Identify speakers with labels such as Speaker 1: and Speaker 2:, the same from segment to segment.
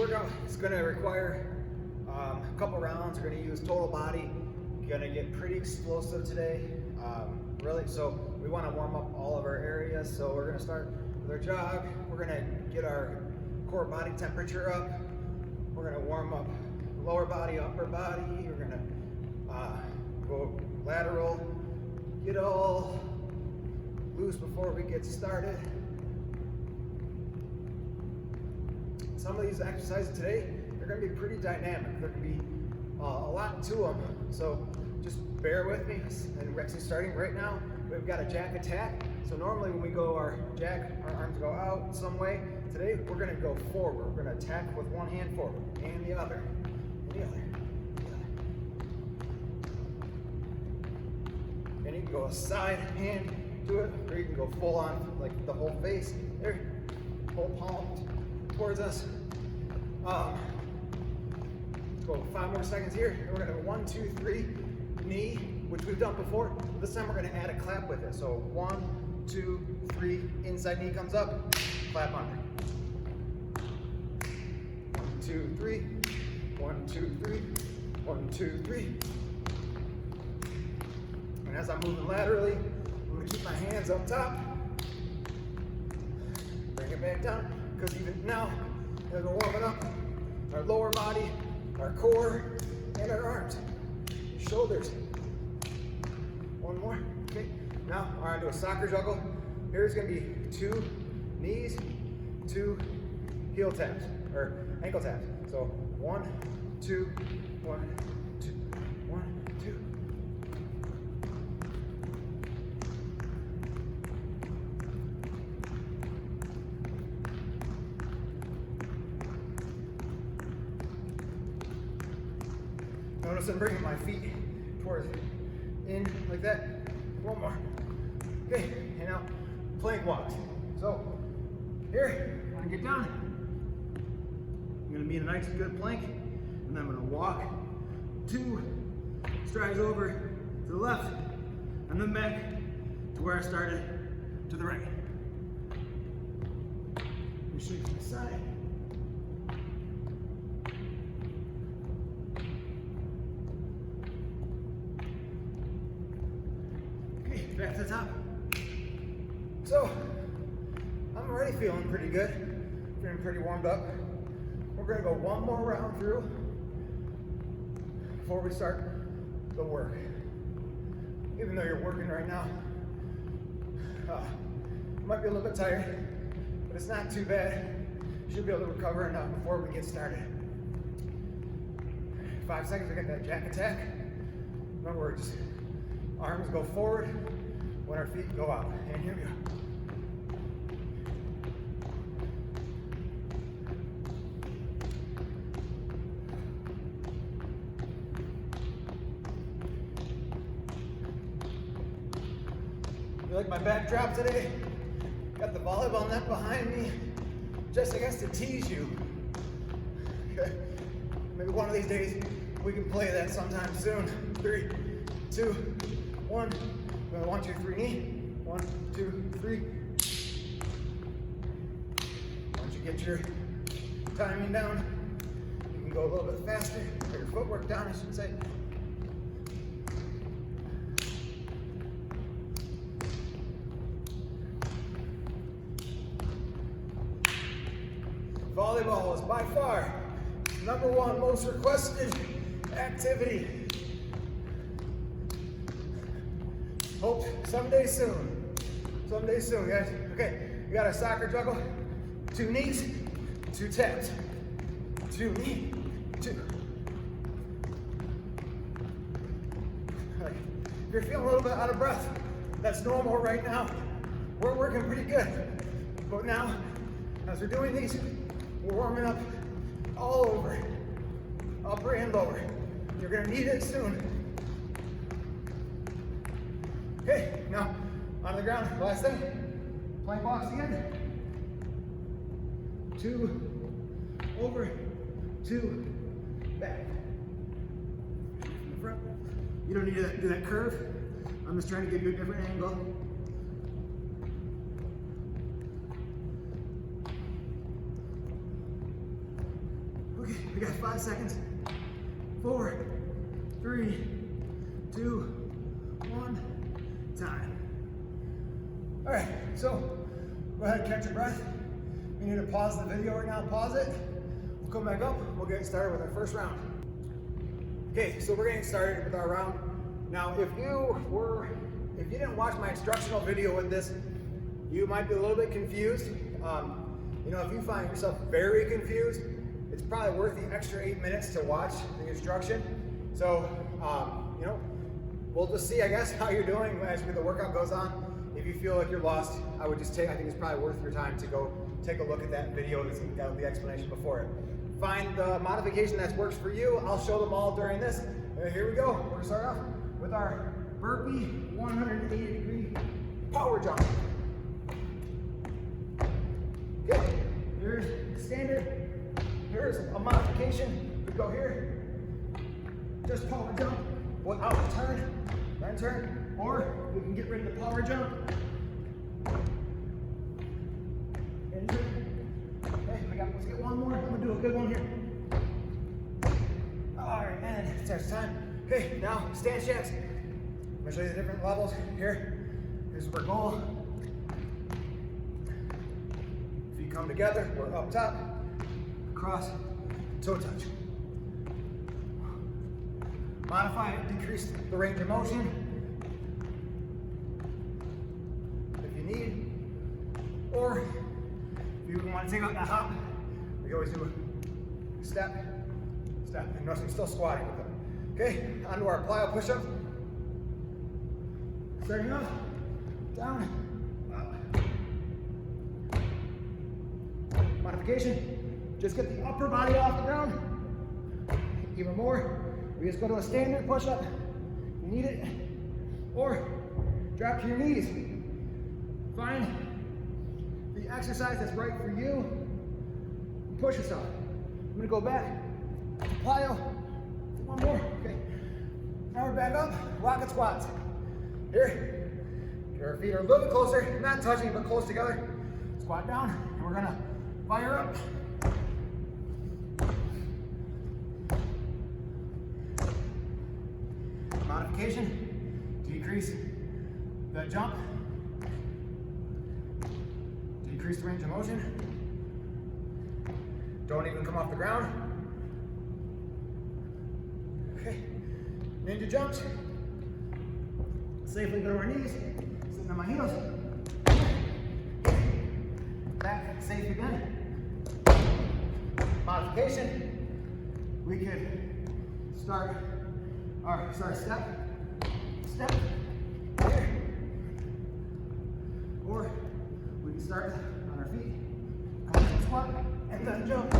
Speaker 1: workout is going to require a couple rounds. We're going to use total body. Going to get pretty explosive today. Really, so we want to warm up all of our areas. So we're going to start with our jog. We're going to get our core body temperature up. We're going to warm up lower body, upper body. We're going to go lateral, get all loose before we get started. Some of these exercises today, they're going to be pretty dynamic. There can be a lot to them. So just bear with me. And we're actually starting right now. We've got a jack attack. So normally when we go our jack, our arms go out some way. Today we're going to go forward. We're going to attack with one hand forward and the other, and the other, and the other. And you can go a side hand to it, or you can go full on, like the whole face. There, whole palm towards us. Let's go 5 more seconds here. And we're going to 1, 2, 3, knee, which we've done before. This time we're going to add a clap with it. So 1, 2, 3, inside knee comes up, clap under. 1, 2, 3, 1, 2, 3, 1, 2, 3. And as I'm moving laterally, I'm going to keep my hands up top. Bring it back down, because even now, as we're warming up, our lower body, our core, and our arms, shoulders. One more, okay. Now we're gonna do a soccer juggle. Here's gonna be 2 knees, 2 heel taps, or ankle taps. So 1, 2, 1, 2, 1, 2. Notice I'm bringing my feet towards in like that. One more. Okay, and now plank walks. So here, when I get down, I'm gonna be in a nice good plank, and then I'm gonna walk 2 strides over to the left, and then back to where I started, to the right. And shake to the side. Back to the top. So, I'm already feeling pretty good. Feeling pretty warmed up. We're gonna go 1 more round through before we start the work. Even though you're working right now, you might be a little bit tired, but it's not too bad. You should be able to recover enough before we get started. 5 seconds, we get that jack attack. Remember, we're just arms go forward when our feet go out. And here we go. You like my backdrop today? Got the volleyball net behind me, just I guess to tease you. Maybe one of these days we can play that sometime soon. 3, 2, 1. 1, 2, 3, knee. 1, 2, 3. Once you get your timing down, you can go a little bit faster. Get your footwork down, I should say. Volleyball is by far #1 most requested activity. Hope someday soon. Someday soon, guys. Okay, we got a soccer juggle. 2 knees, 2 taps. 2 knee, 2. If you're feeling a little bit out of breath, that's normal right now. We're working pretty good. But now, as we're doing these, we're warming up all over, upper and lower. You're gonna need it soon. Okay, now on the ground. Last thing, plank walks again. 2 over, 2 back. From the front. You don't need to do that curve. I'm just trying to give you a different angle. We got 5 seconds. 4, 3, 2, 1, time. All right, so go ahead and catch your breath. You need to pause the video right now, pause it. We'll come back up, we'll get started with our first round. Okay, so we're getting started with our round. Now, if you didn't watch my instructional video with this, you might be a little bit confused. You know, if you find yourself very confused, it's probably worth the extra 8 minutes to watch the instruction. So, you know, we'll just see, I guess, how you're doing as the workout goes on. If you feel like you're lost, I think it's probably worth your time to go take a look at that video that's got the explanation before it. Find the modification that works for you. I'll show them all during this. Here we go. We're gonna start off with our burpee 180-degree power jump. Okay, here's standard. Here's a modification. We go here, just power jump without the turn, then turn, or we can get rid of the power jump. And turn. Okay, let's get one more. I'm gonna do a good one here. All right, and it's our time. Okay, now stance jacks. I'm gonna show you the different levels here. Here's our goal. Feet come together, we're up top, cross, toe touch. Modify it, decrease the range of motion if you need, or if you want to take out that hop, we always do a step, and notice I'm still squatting with them. Okay, onto our plyo push-up. Starting off, down, up. Modification, just get the upper body off the ground. Even more, we just go to a standard push-up. You need it, or drop to your knees. Find the exercise that's right for you. Push yourself. I'm gonna go back to plyo. One more. Okay. Now we're back up. Rocket squats. Here. Your feet are a little bit closer, not touching, but close together. Squat down, and we're gonna fire up. Modification. Decrease the jump. Decrease the range of motion. Don't even come off the ground. Okay, ninja jumps. Safely go to our knees, sitting on my heels. Back, safe again. Modification. We could start step, here. Or we can start on our feet, come to the squat, and then jump.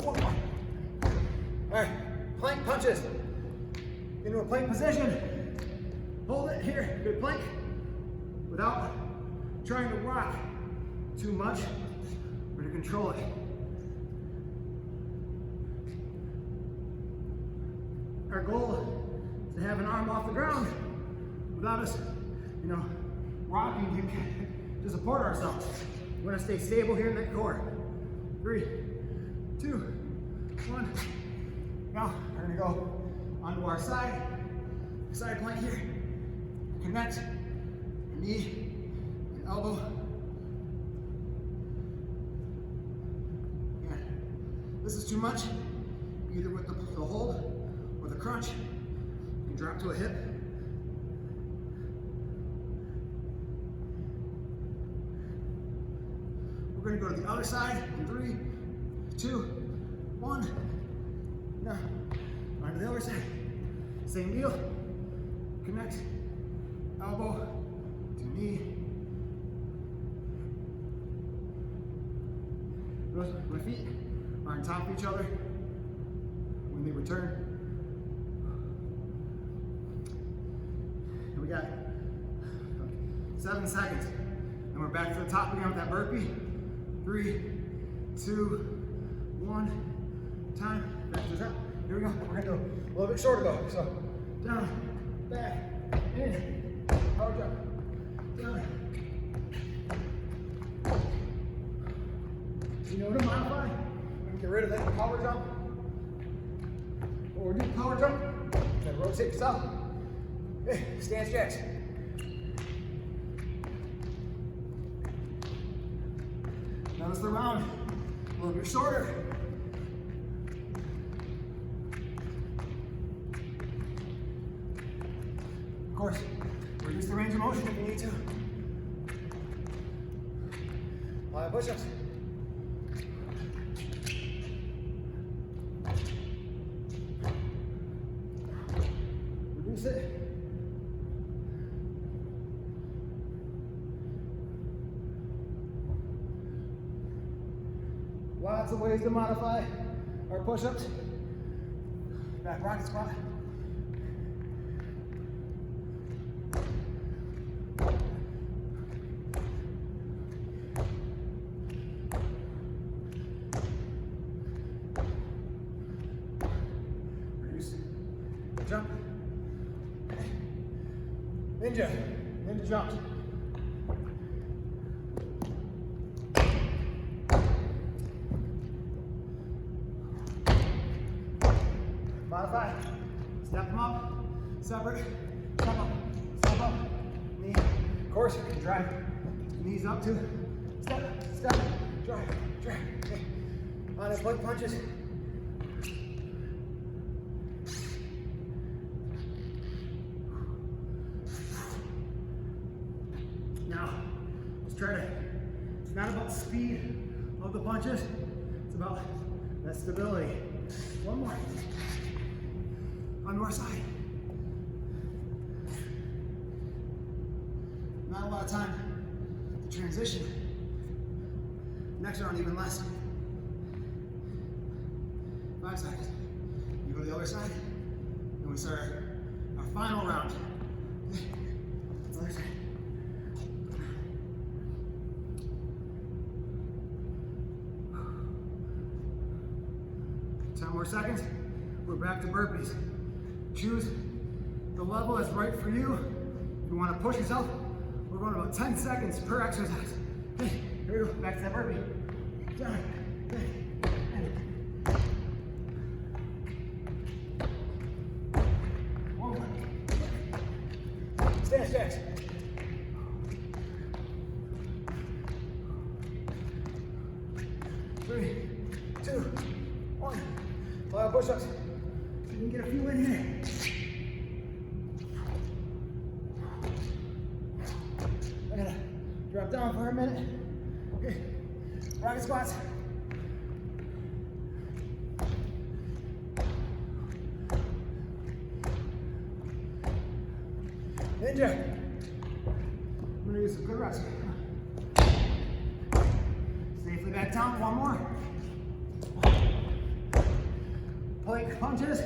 Speaker 1: One more. All right, plank punches. Into a plank position. Hold it here, good plank, without trying to rock too much or to control it. Our goal is to have an arm off the ground without us, rocking to support ourselves. We want to stay stable here in that core. 3, 2, 1. Now we're going to go onto our side plank here. Connect knee and elbow. Yeah. This is too much, either with the hold or the crunch. You can drop to a hip. We're going to go to the other side in 3, 2, 1. Now, onto the other side. Same deal. Connect elbow to knee. My feet are on top of each other when they return. And we got 7 seconds. And we're back to the top again with that burpee. 3, 2, 1. Time. Back to the top. Here we go. We're going to do a little bit shorter though. So down, back, in, power jump, down. You know what to modify? We can get rid of that power jump. Or do power jump, then rotate yourself. Okay, stance jacks. Notice the round, a little bit shorter. Of course, reduce the range of motion if you need to. Plyo push-ups. Reduce it. Lots of ways to modify our push-ups. Back rocket squat. Reduce. Jump. Ninja jumps. Modify. Step them up. Separate. Step up. Step up. Knee. Of course, you can drive knees up too. Step. Step. Drive. Drive. Okay. On his leg punches. Now, let's try to, it's not about speed of the punches, it's about that stability. One more. On your side. Not a lot of time to transition. Next round, even less. 5 seconds. You go to the other side, and we start our final round. Other side. 10 more seconds. We're back to burpees. Choose the level that's right for you. If you want to push yourself, we're going about 10 seconds per exercise. Okay, here we go. Back to that burpee. Down. One more. Stance jacks. Three, 2, 1. Plyo push-ups. So you can get a few in here. I'm gonna drop down for a minute. Okay. Rocket squats. Ninja. I'm gonna use some good reps. Safely back down. One more. Plank punches.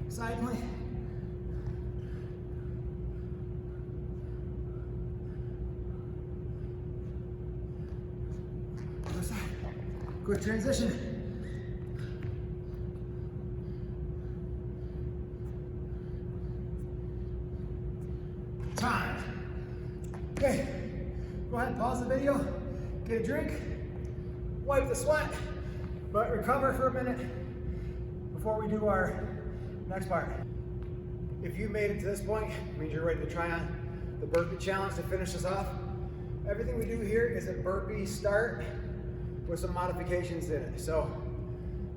Speaker 1: Side plank. Other side. Quick transition. Time. Okay, go ahead and pause the video, get a drink, wipe the sweat, but recover for a minute before we do our next part. If you made it to this point, it means you're ready to try on the burpee challenge to finish this off. Everything we do here is a burpee start with some modifications in it. So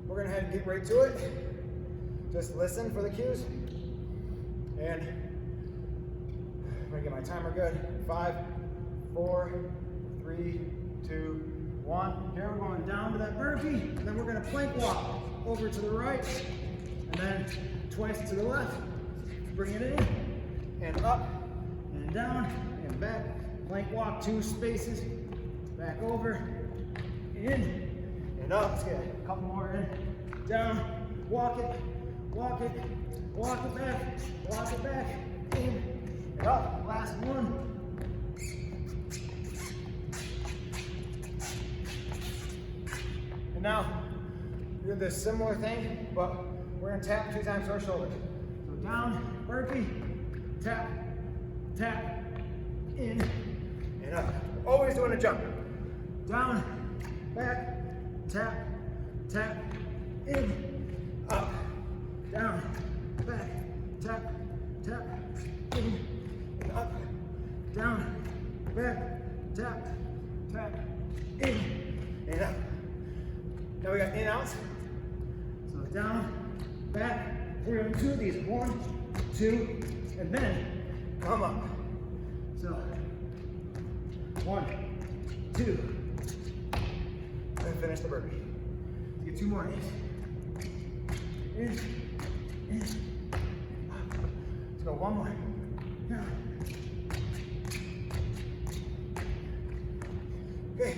Speaker 1: we're gonna head and get right to it. Just listen for the cues. And I'm gonna get my timer good. 5, 4, 3, 2, 1. Here we're going down to that burpee, and then we're gonna plank walk over to the right, and then twice to the left. Bring it in, and up, and down, and back. Plank walk 2 spaces, back over, in, and up. Let's get a couple more in. Down, walk it, walk it, walk it back, in, and up. Last one. And now, we're gonna do this similar thing, but we're gonna tap 2 times to our shoulders. So down, burpee, tap, tap, in, and up. Always doing a jump. Down, back, tap, tap, in, up, down, back, tap, tap, in, and up, down, back, tap, tap, in, and up. Now we got in, outs. So down, back. We're going to do 2 of these. 1, 2, and then come up. So 1, 2, and finish the burpee. Get 2 more of these. In, up. Let's go 1 more. Down. Okay.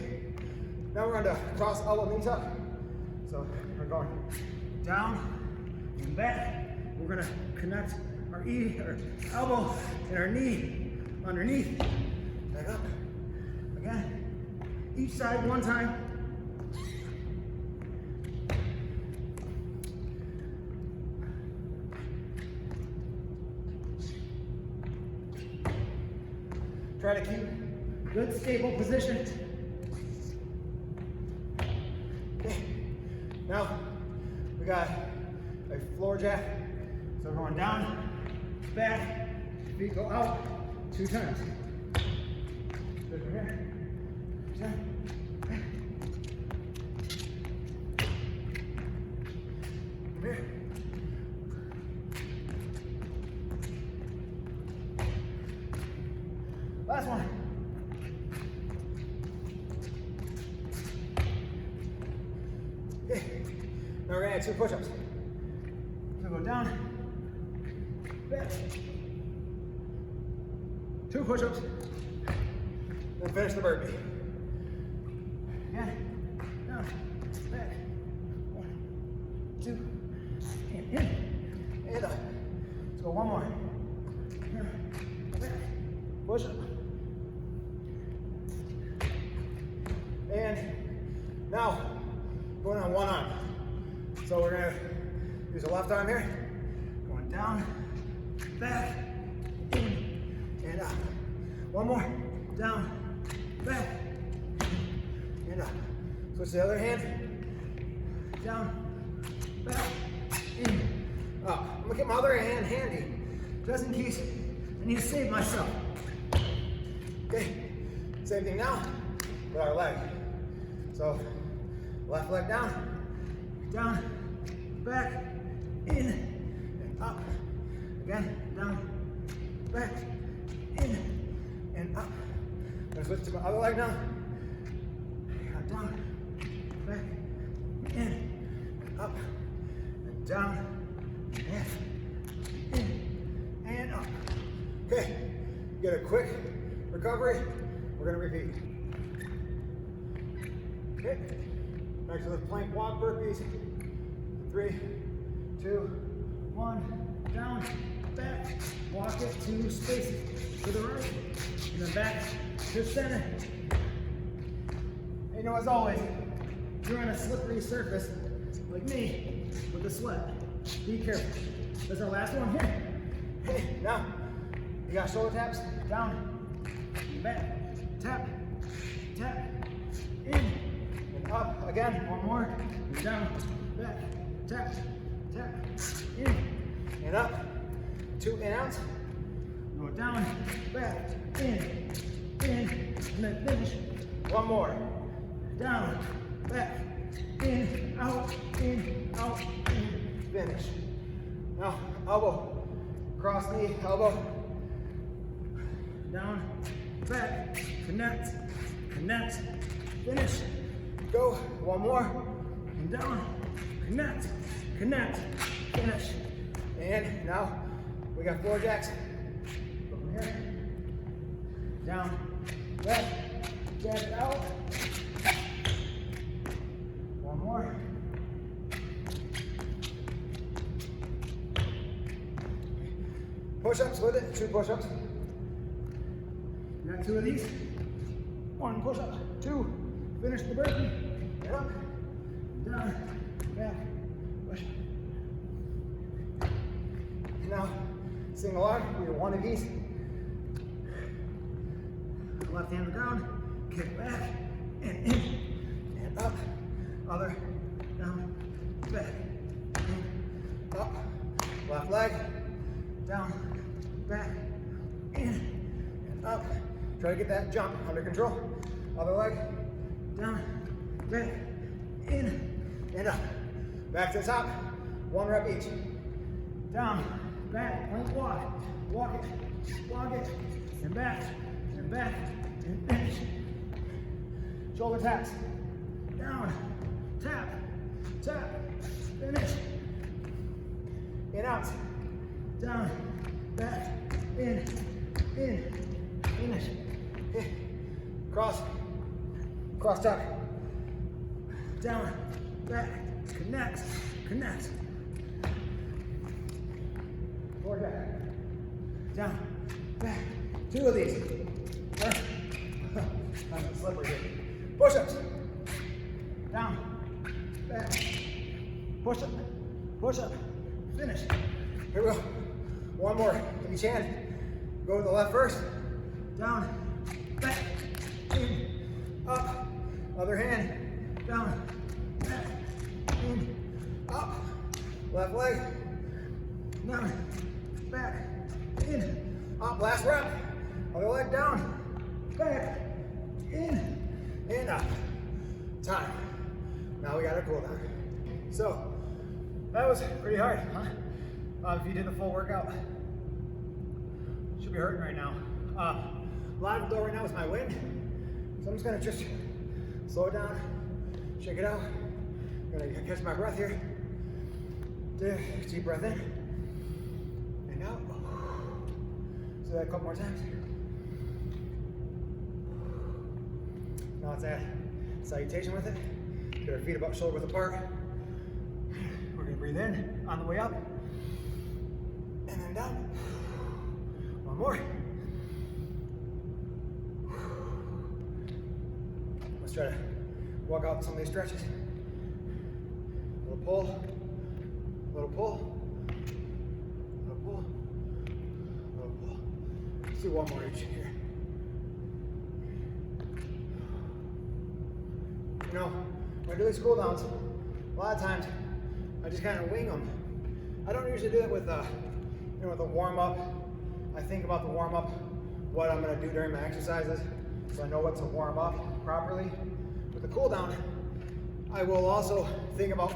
Speaker 1: Now we're going to cross elbow, knee tuck. So we're going down and back. We're going to connect our elbow and our knee underneath. Back up. Again. Each side 1 time. Try to keep good stable position. Okay. Now we got a floor jack. So we're going down, back, feet go out 2 times. Good from here. Down, back. From here. Last one. Okay. Now we're gonna add 2 push-ups. So go down, back, 2 push-ups, then finish the burpee. Again, down, back, 1, 2, and in, and up. Let's go 1 more. Back, push up. And now, going on 1 arm. So we're gonna use the left arm here. Going down, back, in, and up. 1 more. Down, back, and up. Switch to the other hand. Down, back, in, up. I'm gonna get my other hand handy, just in case I need to save myself. Okay, same thing now with our leg. So, left leg down, down, back, in, and up. Again, down, back, in, and up. I'm gonna switch to my other leg now. Down, back, in, and up, and down, and in, and up. Okay, get a quick recovery. We're gonna repeat. Okay, back to the plank walk burpees. 3, 2, 1, down, back, walk it 2 spaces to the right, and then back to center. And you know, as always, you're on a slippery surface like me with the sweat. Be careful. There's our last one here. Hey, now, you got shoulder taps, down, and back, tap, tap, in, and up. Again, 1 more, and down, back, tap, tap, in, and up. 2 in, out. Go down, back, in, and then finish. 1 more. Down, back, in, out, in, finish. Now, elbow, cross knee, elbow. Down, back, connect, connect, finish. Go, 1 more, and down, connect, connect, finish. And now, we got floor jacks. Go from here, down, back, jab it out. 1 more. Push-ups with it, 2 push-ups. You got 2 of these. 1 push-up, 2. Finish the burpee. And up, down, back, push. And Now, sing along, do one of these. Left hand on the ground, kick back, and in, and up. Other, down, back, in, up. Left leg, down, back, in, and up. Try to get that jump under control. Other leg, down, back, in, and up. Back to the top, 1 rep each. Down, back, plank walk, walk it, and back, and finish. Shoulder taps, down, tap, finish. In, out, down, back, in, finish. Cross tuck, down, back, connect. Forward back, down, back. 2 of these. I'm slippery here. Push-ups, down, back, push up, finish. Here we go. 1 more, each hand. Go with the left first, down, back, in, up. Other hand, down, back, in, up. Left leg, down, back, in, up. Last rep. Other leg down, back, in, and up. Time. Now we got our cool down. So, that was pretty hard, huh? If you did the full workout, should be hurting right now. A lot of it though right now is my wind. So I'm just gonna just slow it down, shake it out. I'm gonna catch my breath here. Deep breath in and out. So that a couple more times. Now let's add salutation with it. Get our feet about shoulder width apart. We're gonna breathe in on the way up. And then down. 1 more. Let's try to walk out some of these stretches. Little pull, little pull, little pull, little pull. Let's do 1 more each here. You know, when I do these cool downs, a lot of times I just kind of wing them. I don't usually do it with with a warm up. I think about the warm up, what I'm going to do during my exercises, so I know what to warm up properly. With the cool down, I will also think about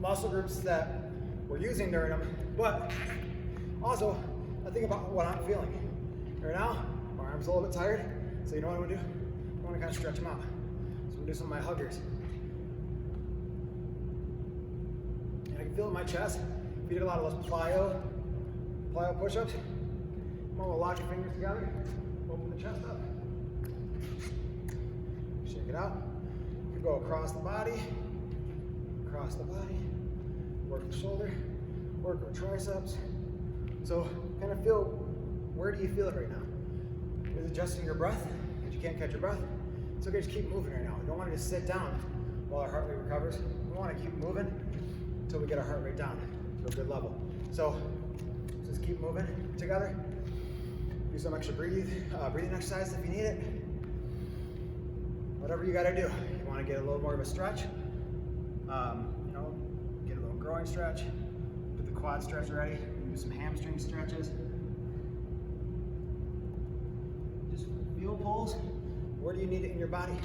Speaker 1: muscle groups that we're using during them, but also I think about what I'm feeling. Right now, my arm's a little bit tired, so you know what I'm going to do? I want to kind of stretch them out. So I'm going to do some of my huggers. And I can feel it in my chest. If you did a lot of those plyo push-ups, I'm going to lock your fingers together, open the chest up, shake it out. You go across the body, work the shoulder, work our triceps. So kind of feel, where do you feel it right now? Is it just in your breath? If you can't catch your breath, it's okay, just keep moving right now. We don't want to just sit down while our heart rate recovers. We want to keep moving until we get our heart rate down to a good level. So just keep moving together. Do some extra breathing exercises if you need it. Whatever you got to do. You want to get a little more of a stretch. Get a little groin stretch. Get the quad stretch ready. Do some hamstring stretches. Just feel pulls. Where do you need it in your body?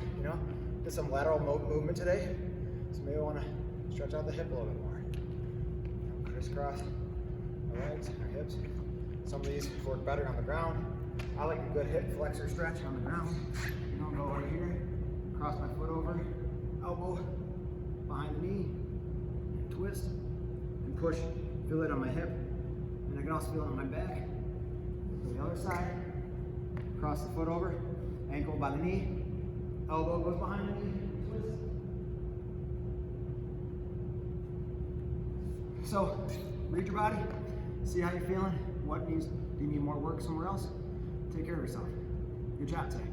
Speaker 1: Did some lateral movement today. So maybe I want to stretch out the hip a little bit more. Crisscross our legs, our hips. Some of these work better on the ground. I like a good hip flexor stretch on the ground. Go right here, cross my foot over, elbow behind the knee, twist, and push. Feel it on my hip, and I can also feel it on my back. To the other side, cross the foot over, ankle by the knee, elbow goes behind the knee, twist. So, read your body, see how you're feeling, do you need more work somewhere else? Take care of yourself. Good job today.